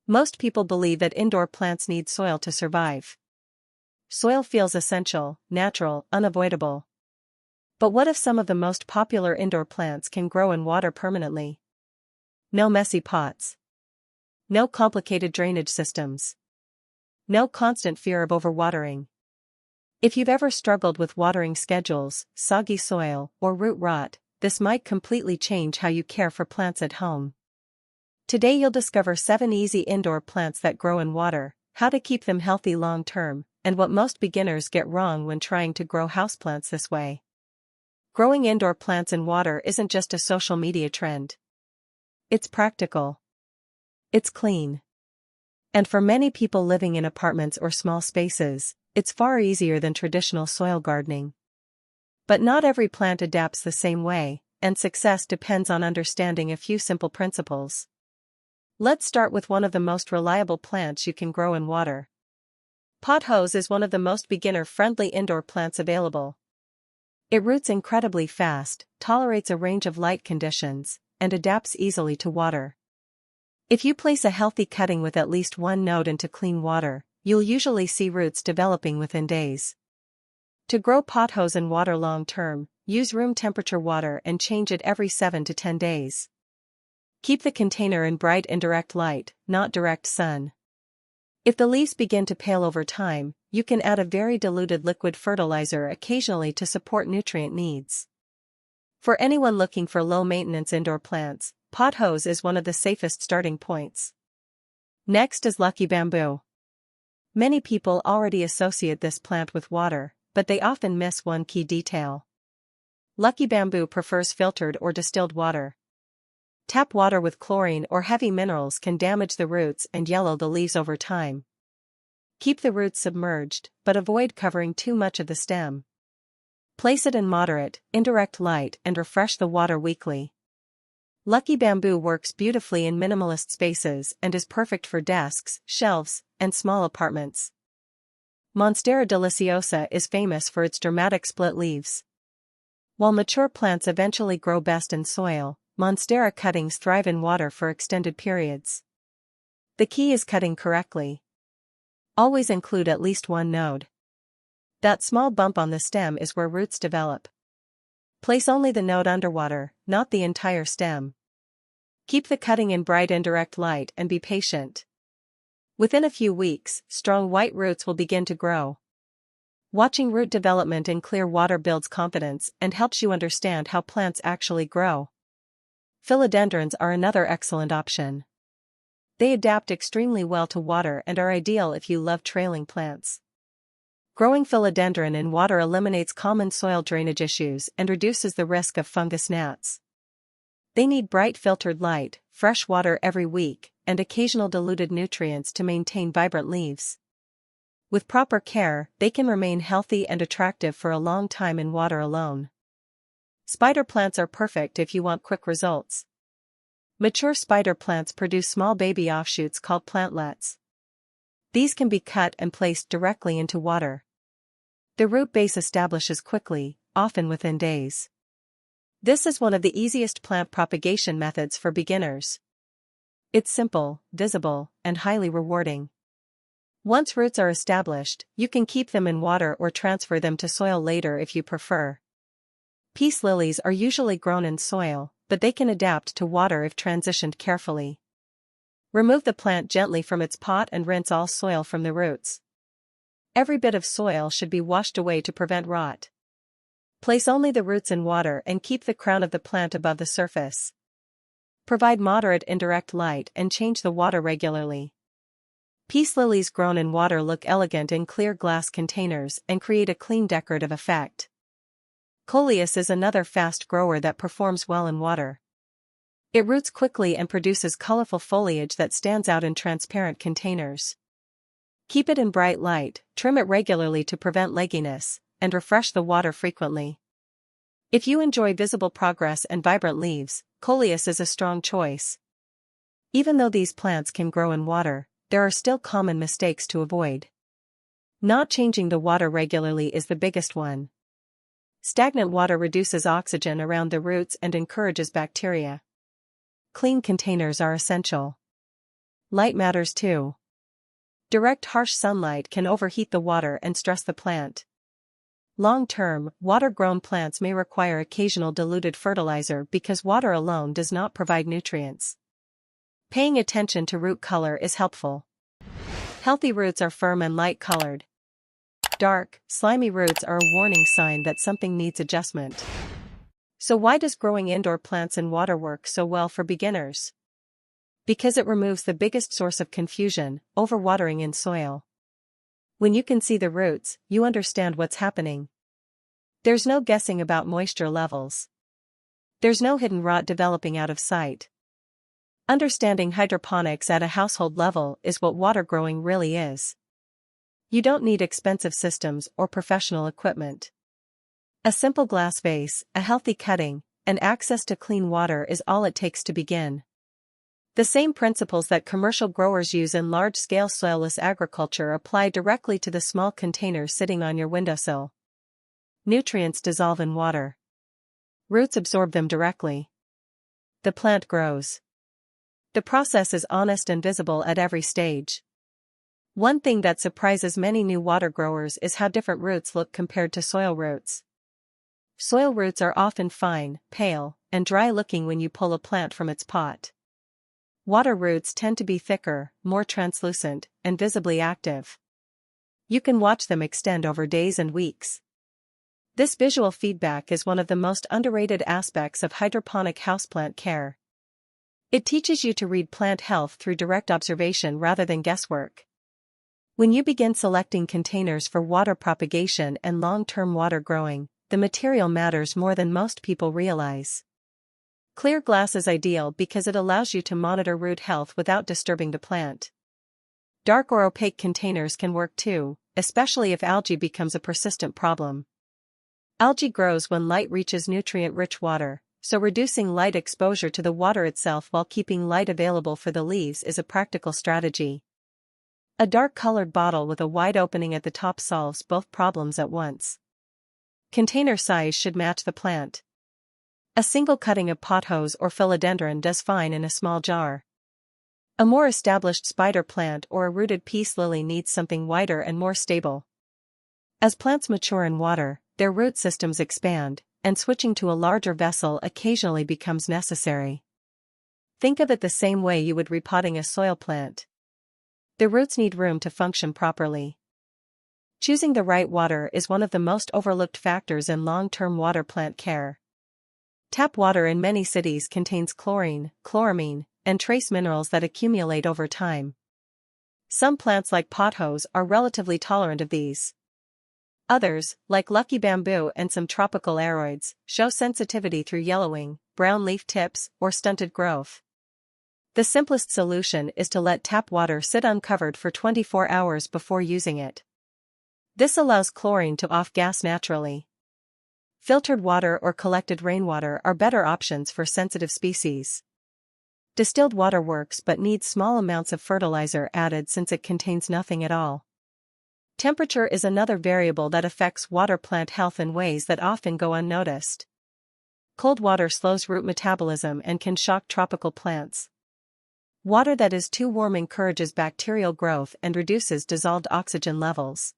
Most people believe that indoor plants need soil to survive. Soil feels essential, natural, unavoidable. But what if some of the most popular indoor plants can grow in water permanently? No messy pots. No complicated drainage systems. No constant fear of overwatering. If you've ever struggled with watering schedules, soggy soil, or root rot, this might completely change how you care for plants at home. Today you'll discover 7 easy indoor plants that grow in water, how to keep them healthy long-term, and what most beginners get wrong when trying to grow houseplants this way. Growing indoor plants in water isn't just a social media trend. It's practical. It's clean. And for many people living in apartments or small spaces, it's far easier than traditional soil gardening. But not every plant adapts the same way, and success depends on understanding a few simple principles. Let's start with one of the most reliable plants you can grow in water. Pothose is one of the most beginner-friendly indoor plants available. It roots incredibly fast, tolerates a range of light conditions, and adapts easily to water. If you place a healthy cutting with at least one node into clean water, you'll usually see roots developing within days. To grow pothose in water long-term, use room temperature water and change it every 7 to 10 days. Keep the container in bright indirect light, not direct sun. If the leaves begin to pale over time, you can add a very diluted liquid fertilizer occasionally to support nutrient needs. For anyone looking for low-maintenance indoor plants, pothose is one of the safest starting points. Next is lucky bamboo. Many people already associate this plant with water, but they often miss one key detail. Lucky bamboo prefers filtered or distilled water. Tap water with chlorine or heavy minerals can damage the roots and yellow the leaves over time. Keep the roots submerged, but avoid covering too much of the stem. Place it in moderate, indirect light and refresh the water weekly. Lucky bamboo works beautifully in minimalist spaces and is perfect for desks, shelves, and small apartments. Monstera deliciosa is famous for its dramatic split leaves. While mature plants eventually grow best in soil, Monstera cuttings thrive in water for extended periods. The key is cutting correctly. Always include at least one node. That small bump on the stem is where roots develop. Place only the node underwater, not the entire stem. Keep the cutting in bright indirect light and be patient. Within a few weeks, strong white roots will begin to grow. Watching root development in clear water builds confidence and helps you understand how plants actually grow. Philodendrons are another excellent option. They adapt extremely well to water and are ideal if you love trailing plants. Growing philodendron in water eliminates common soil drainage issues and reduces the risk of fungus gnats. They need bright filtered light, fresh water every week, and occasional diluted nutrients to maintain vibrant leaves. With proper care, they can remain healthy and attractive for a long time in water alone. Spider plants are perfect if you want quick results. Mature spider plants produce small baby offshoots called plantlets. These can be cut and placed directly into water. The root base establishes quickly, often within days. This is one of the easiest plant propagation methods for beginners. It's simple, visible, and highly rewarding. Once roots are established, you can keep them in water or transfer them to soil later if you prefer. Peace lilies are usually grown in soil, but they can adapt to water if transitioned carefully. Remove the plant gently from its pot and rinse all soil from the roots. Every bit of soil should be washed away to prevent rot. Place only the roots in water and keep the crown of the plant above the surface. Provide moderate indirect light and change the water regularly. Peace lilies grown in water look elegant in clear glass containers and create a clean decorative effect. Coleus is another fast grower that performs well in water. It roots quickly and produces colorful foliage that stands out in transparent containers. Keep it in bright light, trim it regularly to prevent legginess, and refresh the water frequently. If you enjoy visible progress and vibrant leaves, Coleus is a strong choice. Even though these plants can grow in water, there are still common mistakes to avoid. Not changing the water regularly is the biggest one. Stagnant water reduces oxygen around the roots and encourages bacteria. Clean containers are essential. Light matters too. Direct harsh sunlight can overheat the water and stress the plant. Long-term, water-grown plants may require occasional diluted fertilizer because water alone does not provide nutrients. Paying attention to root color is helpful. Healthy roots are firm and light-colored. Dark, slimy roots are a warning sign that something needs adjustment. So why does growing indoor plants in water work so well for beginners? Because it removes the biggest source of confusion, overwatering in soil. When you can see the roots, you understand what's happening. There's no guessing about moisture levels. There's no hidden rot developing out of sight. Understanding hydroponics at a household level is what water growing really is. You don't need expensive systems or professional equipment. A simple glass vase, a healthy cutting, and access to clean water is all it takes to begin. The same principles that commercial growers use in large-scale soilless agriculture apply directly to the small containers sitting on your windowsill. Nutrients dissolve in water. Roots absorb them directly. The plant grows. The process is honest and visible at every stage. One thing that surprises many new water growers is how different roots look compared to soil roots. Soil roots are often fine, pale, and dry-looking when you pull a plant from its pot. Water roots tend to be thicker, more translucent, and visibly active. You can watch them extend over days and weeks. This visual feedback is one of the most underrated aspects of hydroponic houseplant care. It teaches you to read plant health through direct observation rather than guesswork. When you begin selecting containers for water propagation and long-term water growing, the material matters more than most people realize. Clear glass is ideal because it allows you to monitor root health without disturbing the plant. Dark or opaque containers can work too, especially if algae becomes a persistent problem. Algae grows when light reaches nutrient-rich water, so reducing light exposure to the water itself while keeping light available for the leaves is a practical strategy. A dark-colored bottle with a wide opening at the top solves both problems at once. Container size should match the plant. A single cutting of pothose or philodendron does fine in a small jar. A more established spider plant or a rooted peace lily needs something wider and more stable. As plants mature in water, their root systems expand, and switching to a larger vessel occasionally becomes necessary. Think of it the same way you would repotting a soil plant. The roots need room to function properly. Choosing the right water is one of the most overlooked factors in long-term water plant care. Tap water in many cities contains chlorine, chloramine, and trace minerals that accumulate over time. Some plants like pothose are relatively tolerant of these. Others, like lucky bamboo and some tropical aroids, show sensitivity through yellowing, brown leaf tips, or stunted growth. The simplest solution is to let tap water sit uncovered for 24 hours before using it. This allows chlorine to off-gas naturally. Filtered water or collected rainwater are better options for sensitive species. Distilled water works but needs small amounts of fertilizer added since it contains nothing at all. Temperature is another variable that affects water plant health in ways that often go unnoticed. Cold water slows root metabolism and can shock tropical plants. Water that is too warm encourages bacterial growth and reduces dissolved oxygen levels.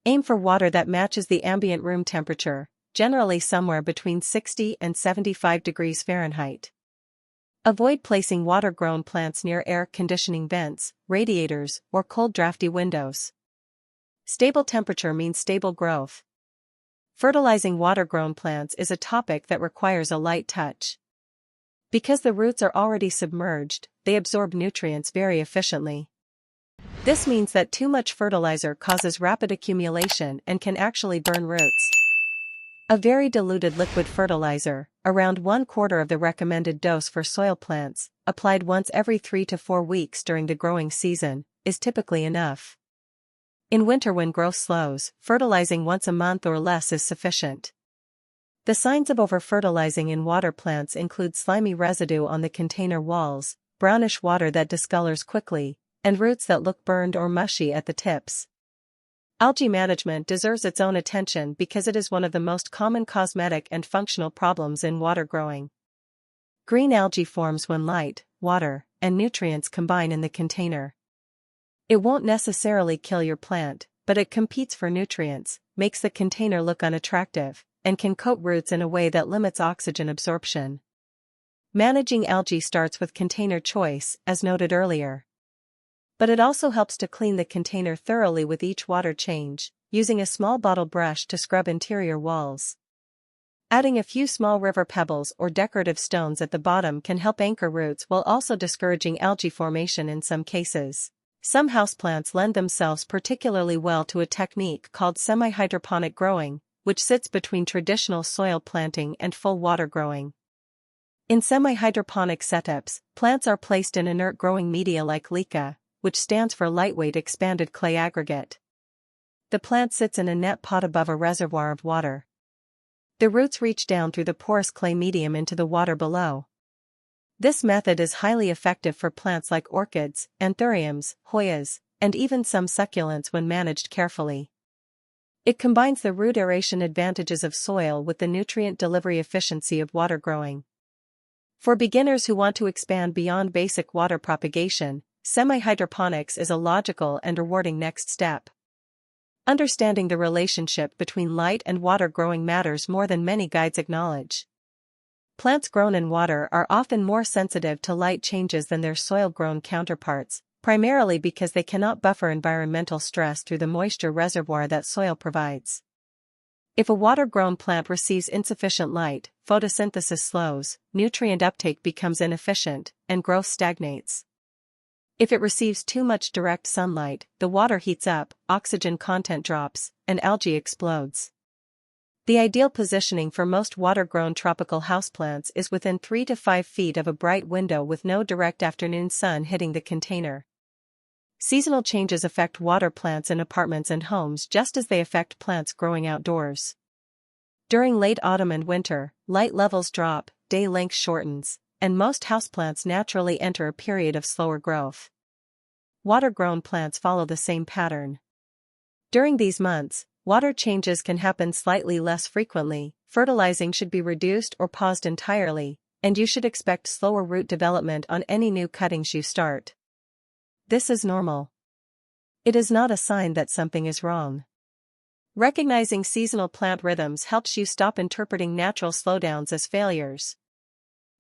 Aim for water that matches the ambient room temperature, generally somewhere between 60 and 75 degrees Fahrenheit. Avoid placing water-grown plants near air conditioning vents, radiators, or cold drafty windows. Stable temperature means stable growth. Fertilizing water-grown plants is a topic that requires a light touch. Because the roots are already submerged, they absorb nutrients very efficiently. This means that too much fertilizer causes rapid accumulation and can actually burn roots. A very diluted liquid fertilizer, around 1/4 of the recommended dose for soil plants, applied once every 3 to 4 weeks during the growing season, is typically enough. In winter when growth slows, fertilizing once a month or less is sufficient. The signs of over-fertilizing in water plants include slimy residue on the container walls, brownish water that discolors quickly, and roots that look burned or mushy at the tips. Algae management deserves its own attention because it is one of the most common cosmetic and functional problems in water growing. Green algae forms when light, water, and nutrients combine in the container. It won't necessarily kill your plant, but it competes for nutrients, makes the container look unattractive, and can coat roots in a way that limits oxygen absorption. Managing algae starts with container choice, as noted earlier. But it also helps to clean the container thoroughly with each water change, using a small bottle brush to scrub interior walls. Adding a few small river pebbles or decorative stones at the bottom can help anchor roots while also discouraging algae formation in some cases. Some houseplants lend themselves particularly well to a technique called semi-hydroponic growing, which sits between traditional soil planting and full water growing. In semi-hydroponic setups, plants are placed in inert growing media like LECA, which stands for lightweight expanded clay aggregate. The plant sits in a net pot above a reservoir of water. The roots reach down through the porous clay medium into the water below. This method is highly effective for plants like orchids, anthuriums, hoyas, and even some succulents when managed carefully. It combines the root aeration advantages of soil with the nutrient delivery efficiency of water growing. For beginners who want to expand beyond basic water propagation, semi-hydroponics is a logical and rewarding next step. Understanding the relationship between light and water growing matters more than many guides acknowledge. Plants grown in water are often more sensitive to light changes than their soil-grown counterparts, primarily because they cannot buffer environmental stress through the moisture reservoir that soil provides. If a water-grown plant receives insufficient light, photosynthesis slows, nutrient uptake becomes inefficient, and growth stagnates. If it receives too much direct sunlight, the water heats up, oxygen content drops, and algae explodes. The ideal positioning for most water-grown tropical houseplants is within 3 to 5 feet of a bright window with no direct afternoon sun hitting the container. Seasonal changes affect water plants in apartments and homes just as they affect plants growing outdoors. During late autumn and winter, light levels drop, day length shortens, and most houseplants naturally enter a period of slower growth. Water-grown plants follow the same pattern. During these months, water changes can happen slightly less frequently, fertilizing should be reduced or paused entirely, and you should expect slower root development on any new cuttings you start. This is normal. It is not a sign that something is wrong. Recognizing seasonal plant rhythms helps you stop interpreting natural slowdowns as failures.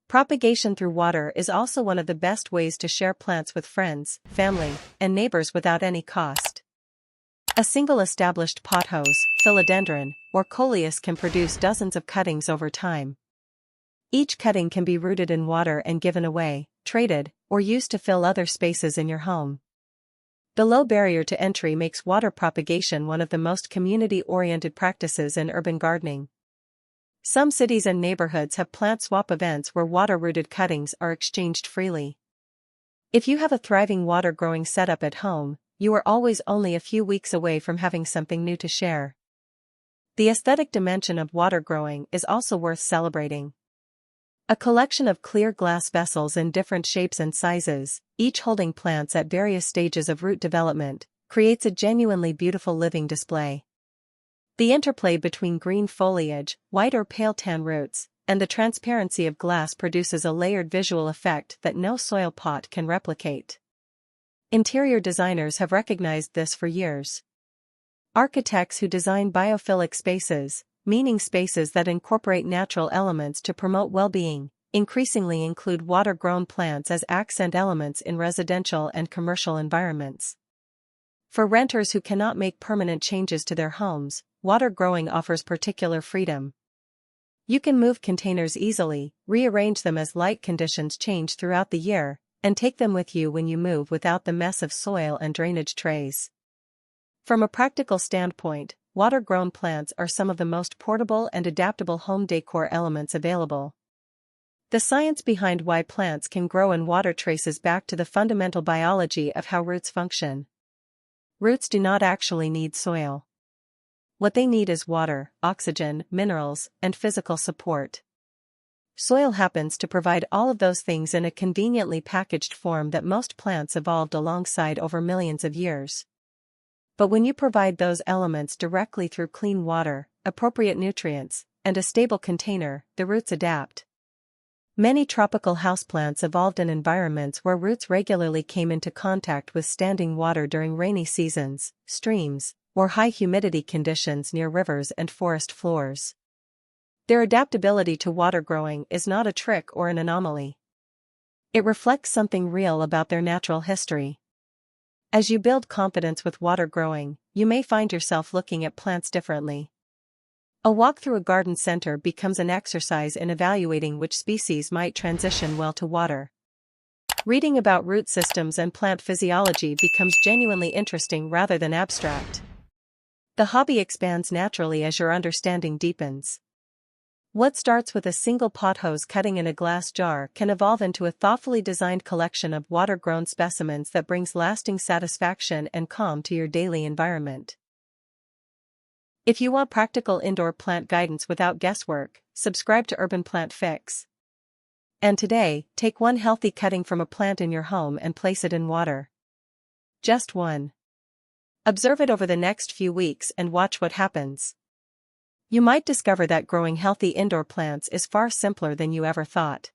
Propagation through water is also one of the best ways to share plants with friends, family, and neighbors without any cost. A single established pothose, philodendron, or coleus can produce dozens of cuttings over time. Each cutting can be rooted in water and given away, traded, or used to fill other spaces in your home. The low barrier to entry makes water propagation one of the most community-oriented practices in urban gardening. Some cities and neighborhoods have plant swap events where water-rooted cuttings are exchanged freely. If you have a thriving water-growing setup at home, you are always only a few weeks away from having something new to share. The aesthetic dimension of water growing is also worth celebrating. A collection of clear glass vessels in different shapes and sizes, each holding plants at various stages of root development, creates a genuinely beautiful living display. The interplay between green foliage, white or pale tan roots, and the transparency of glass produces a layered visual effect that no soil pot can replicate. Interior designers have recognized this for years. Architects who design biophilic spaces, meaning spaces that incorporate natural elements to promote well-being, increasingly include water-grown plants as accent elements in residential and commercial environments. For renters who cannot make permanent changes to their homes, water growing offers particular freedom. You can move containers easily, rearrange them as light conditions change throughout the year, and take them with you when you move without the mess of soil and drainage trays. From a practical standpoint, water-grown plants are some of the most portable and adaptable home decor elements available. The science behind why plants can grow in water traces back to the fundamental biology of how roots function. Roots do not actually need soil. What they need is water, oxygen, minerals, and physical support. Soil happens to provide all of those things in a conveniently packaged form that most plants evolved alongside over millions of years. But when you provide those elements directly through clean water, appropriate nutrients, and a stable container, the roots adapt. Many tropical houseplants evolved in environments where roots regularly came into contact with standing water during rainy seasons, streams, or high humidity conditions near rivers and forest floors. Their adaptability to water growing is not a trick or an anomaly. It reflects something real about their natural history. As you build confidence with water growing, you may find yourself looking at plants differently. A walk through a garden center becomes an exercise in evaluating which species might transition well to water. Reading about root systems and plant physiology becomes genuinely interesting rather than abstract. The hobby expands naturally as your understanding deepens. What starts with a single pothose cutting in a glass jar can evolve into a thoughtfully designed collection of water-grown specimens that brings lasting satisfaction and calm to your daily environment. If you want practical indoor plant guidance without guesswork, subscribe to Urban Plant Fix. And today, take one healthy cutting from a plant in your home and place it in water. Just one. Observe it over the next few weeks and watch what happens. You might discover that growing healthy indoor plants is far simpler than you ever thought.